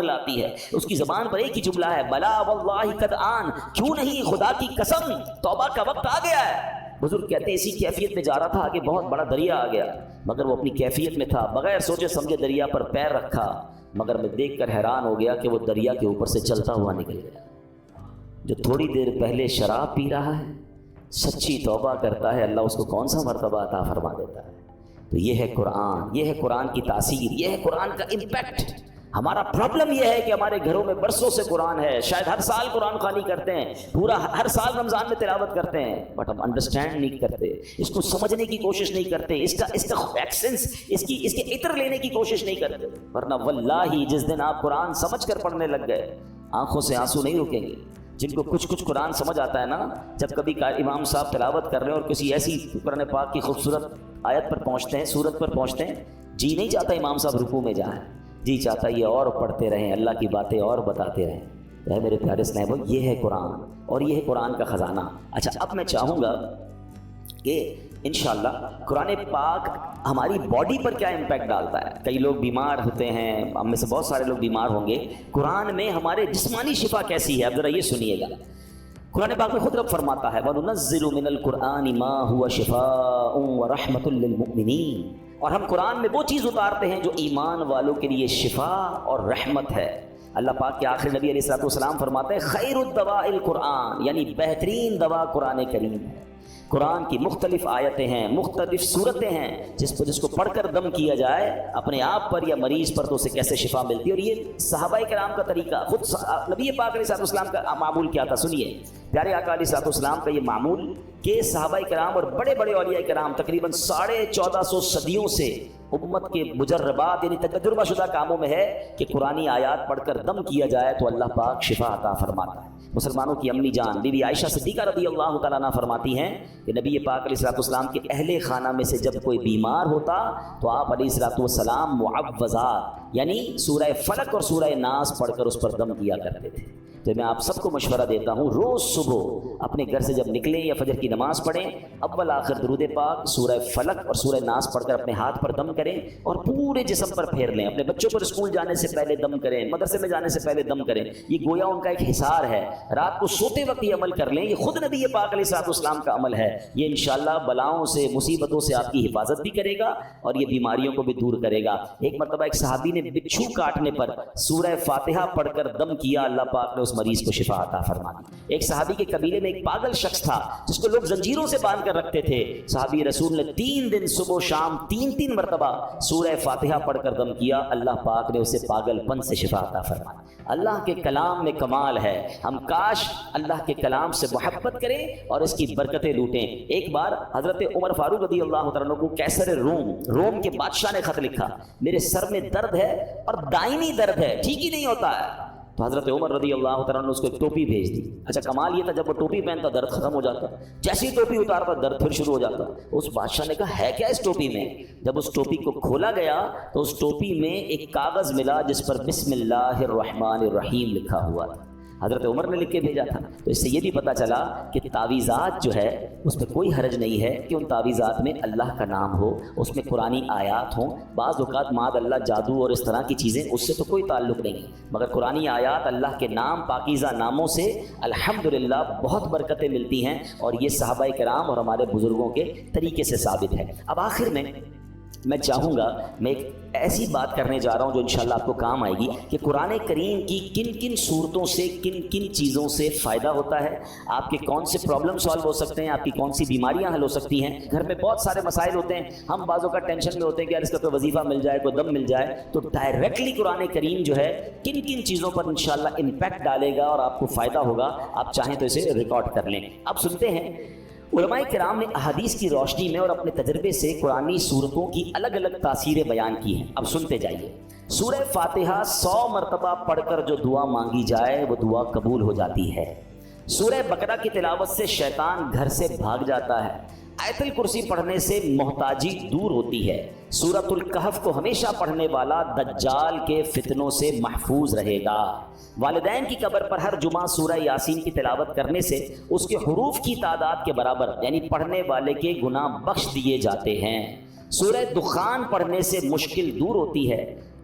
لاتی ہے، اس کی زبان پر ایک ہی جملہ ہے، بلا واللہ قد آن، کیوں نہیں خدا کی قسم توبہ کا وقت آ گیا ہے۔ بزرگ کہتے ہیں اسی کیفیت میں جا رہا تھا کہ بہت بڑا دریا آ گیا، مگر وہ اپنی کیفیت میں تھا، بغیر سوچے سمجھے دریا پر پیر رکھا، مگر میں دیکھ کر حیران ہو گیا کہ وہ دریا کے اوپر سے چلتا ہوا نکل گیا۔ جو تھوڑی دیر پہلے شراب پی رہا ہے، سچی توبہ کرتا ہے، اللہ اس کو کون سا مرتبہ عطا فرما دیتا ہے۔ تو یہ ہے قرآن، یہ ہے قرآن کی تاثیر، یہ ہے قرآن کا امپیکٹ۔ ہمارا پرابلم یہ ہے کہ ہمارے گھروں میں برسوں سے قرآن ہے، شاید ہر سال قرآن خوانی کرتے ہیں، پورا ہر سال رمضان میں تلاوت کرتے ہیں، بٹ ہم انڈرسٹینڈ نہیں کرتے، اس کو سمجھنے کی کوشش نہیں کرتے، اس کا ایکسنس، اس کے عطر لینے کی کوشش نہیں کرتے، ورنہ واللہ جس دن آپ قرآن سمجھ کر پڑھنے لگ گئے، آنکھوں سے آنسو نہیں رکیں گے۔ جن کو کچھ کچھ قرآن سمجھ آتا ہے نا، جب کبھی امام صاحب تلاوت کر رہے ہیں اور کسی ایسی قرآن پاک کی خوبصورت آیت پر پہنچتے ہیں، سورت پر پہنچتے ہیں، جی نہیں چاہتا امام صاحب رکوع میں جائیں، جی چاہتا یہ اور پڑھتے رہیں، اللہ کی باتیں اور بتاتے رہیں۔ اے میرے پیارے صاحب، یہ ہے قرآن اور یہ ہے قرآن کا خزانہ۔ اچھا، اب میں چاہوں گا کہ انشاءاللہ قرآن پاک ہماری باڈی پر کیا امپیکٹ ڈالتا ہے۔ کئی لوگ بیمار ہوتے ہیں، ہم میں سے بہت سارے لوگ بیمار ہوں گے، قرآن میں ہمارے جسمانی شفا کیسی ہے، اب ذرا یہ سنیے گا۔ قرآن پاک میں خود رب فرماتا ہے وَنُنَزِّلُ مِنَ الْقُرْآنِ مَا هُوَ شِفَاءٌ وَرَحْمَةٌ لِّلْمُؤْمِنِينَ، اور ہم قرآن میں وہ چیز اتارتے ہیں جو ایمان والوں کے لیے شفا اور رحمت ہے۔ اللہ پاک کے آخری نبی علیہ السلام فرماتے ہیں خیر الدواء القرآن، یعنی بہترین دوا قرآن کریم ہے۔ قرآن کی مختلف آیتیں ہیں، مختلف صورتیں ہیں، جس کو پڑھ کر دم کیا جائے اپنے آپ پر یا مریض پر تو اسے کیسے شفا ملتی ہے۔ اور یہ صحابہ کرام کا طریقہ، خود نبی پاک علیہ السلام کا معمول کیا تھا، سنیے پیارے آقا علیہ السلام کا یہ معمول کہ صحابہ کرام اور بڑے بڑے اولیاء کرام تقریباً 1450 صدیوں سے امت کے مجربات یعنی تجربہ شدہ کاموں میں ہے کہ قرآنی آیات پڑھ کر دم کیا جائے تو اللہ پاک شفا عطا فرماتا ہے۔ مسلمانوں کی امی جان بی بی عائشہ صدیقہ رضی اللہ تعالیٰ عنہ فرماتی ہیں کہ نبی پاک علیہ السلام کے اہل خانہ میں سے جب کوئی بیمار ہوتا تو آپ علیہ السلام معوذات یعنی سورہ فلق اور سورہ ناس پڑھ کر اس پر دم کیا کرتے تھے۔ تو میں آپ سب کو مشورہ دیتا ہوں، روز صبح اپنے گھر سے جب نکلیں یا فجر کی نماز پڑھیں، اول آخر درود پاک، سورہ فلق اور سورہ ناس پڑھ کر اپنے ہاتھ پر دم کریں اور پورے جسم پر پھیر لیں۔ اپنے بچوں پر اسکول جانے سے پہلے دم کریں، مدرسے میں جانے سے پہلے دم کریں، یہ گویا ان کا ایک حصار ہے۔ رات کو سوتے وقت یہ عمل کر لیں، یہ خود نبی پاک علیہ السلام کا عمل ہے۔ یہ انشاءاللہ بلاؤں سے، مصیبتوں سے آپ کی حفاظت بھی کرے گا اور یہ بیماریوں کو بھی دور کرے گا۔ ایک مرتبہ ایک صحابی نے بچھو کاٹنے پر سورہ فاتحہ پڑھ کر دم کیا، اللہ پاک نے اس مریض کو شفا عطا فرما دی۔ ایک صحابی کے قبیلے میں ایک پاگل شخص تھا جس کو لوگ زنجیروں سے باندھ کر رکھتے تھے، صحابی رسول نے 3 دن صبح و شام 3 مرتبہ سورہ فاتحہ پڑھ کر دم کیا، اللہ پاک نے اسے پاگل پن سے شفا عطا فرمائی۔ اللہ کے کلام میں کمال ہے، ہم کاش اللہ کے کلام سے محبت کریں اور اس کی برکتیں لوٹیں۔ ایک بار حضرت عمر فاروق رضی اللہ تعالیٰ عنہ کو قیصر روم کے بادشاہ نے خط لکھا، میرے سر میں درد ہے اور دائمی درد ہے، ٹھیک ہی نہیں ہوتا ہے۔ تو حضرت عمر رضی اللہ تعالیٰ نے اس کو ایک ٹوپی بھیج دی۔ اچھا کمال یہ تھا جب وہ ٹوپی پہنتا درد ختم ہو جاتا، جیسے ہی ٹوپی اتارتا درد پھر شروع ہو جاتا۔ اس بادشاہ نے کہا ہے کیا اس ٹوپی میں؟ جب اس ٹوپی کو کھولا گیا تو اس ٹوپی میں ایک کاغذ ملا جس پر بسم اللہ الرحمن الرحیم لکھا ہوا تھا، حضرت عمر نے لکھ کے بھیجا تھا۔ تو اس سے یہ بھی پتہ چلا کہ تعویذات جو ہے اس میں کوئی حرج نہیں ہے کہ ان تعویذات میں اللہ کا نام ہو، اس میں قرآنی آیات ہوں۔ بعض اوقات معاذ اللہ جادو اور اس طرح کی چیزیں، اس سے تو کوئی تعلق نہیں ہے، مگر قرآنی آیات اللہ کے نام، پاکیزہ ناموں سے الحمدللہ بہت برکتیں ملتی ہیں، اور یہ صحابہ کرام اور ہمارے بزرگوں کے طریقے سے ثابت ہے۔ اب آخر میں چاہوں گا، میں ایک ایسی بات کرنے جا رہا ہوں جو انشاءاللہ آپ کو کام آئے گی کہ قرآن کریم کی کن کن صورتوں سے کن کن چیزوں سے فائدہ ہوتا ہے، آپ کے کون سے پرابلم سالو ہو سکتے ہیں، آپ کی کون سی بیماریاں حل ہو سکتی ہیں۔ گھر میں بہت سارے مسائل ہوتے ہیں، ہم بعضوں کا ٹینشن میں ہوتے ہیں کہ یار اس کا کوئی وظیفہ مل جائے، کوئی دم مل جائے، تو ڈائریکٹلی قرآن کریم جو ہے کن کن چیزوں پر انشاءاللہ امپیکٹ ڈالے گا اور آپ کو فائدہ ہوگا۔ آپ چاہیں تو اسے ریکارڈ کر لیں۔ اب سنتے ہیں، علماء کرام نے احادیث کی روشنی میں اور اپنے تجربے سے قرآنی صورتوں کی الگ الگ تاثیریں بیان کی ہیں۔ اب سنتے جائیے۔ سورہ فاتحہ 100 مرتبہ پڑھ کر جو دعا مانگی جائے وہ دعا قبول ہو جاتی ہے۔ سورہ بقرہ کی تلاوت سے شیطان گھر سے بھاگ جاتا ہے۔ آیت الکرسی پڑھنے سے محتاجی دور ہوتی ہے۔ سورۃ الکہف کو ہمیشہ پڑھنے والا دجال کے فتنوں سے محفوظ رہے گا۔ والدین کی قبر پر ہر جمعہ سورہ یاسین کی تلاوت کرنے سے اس کے حروف کی تعداد کے برابر یعنی پڑھنے والے کے گناہ بخش دیے جاتے ہیں۔ سورہ دخان پڑھنے سے مشکل دور ہوتی ہے۔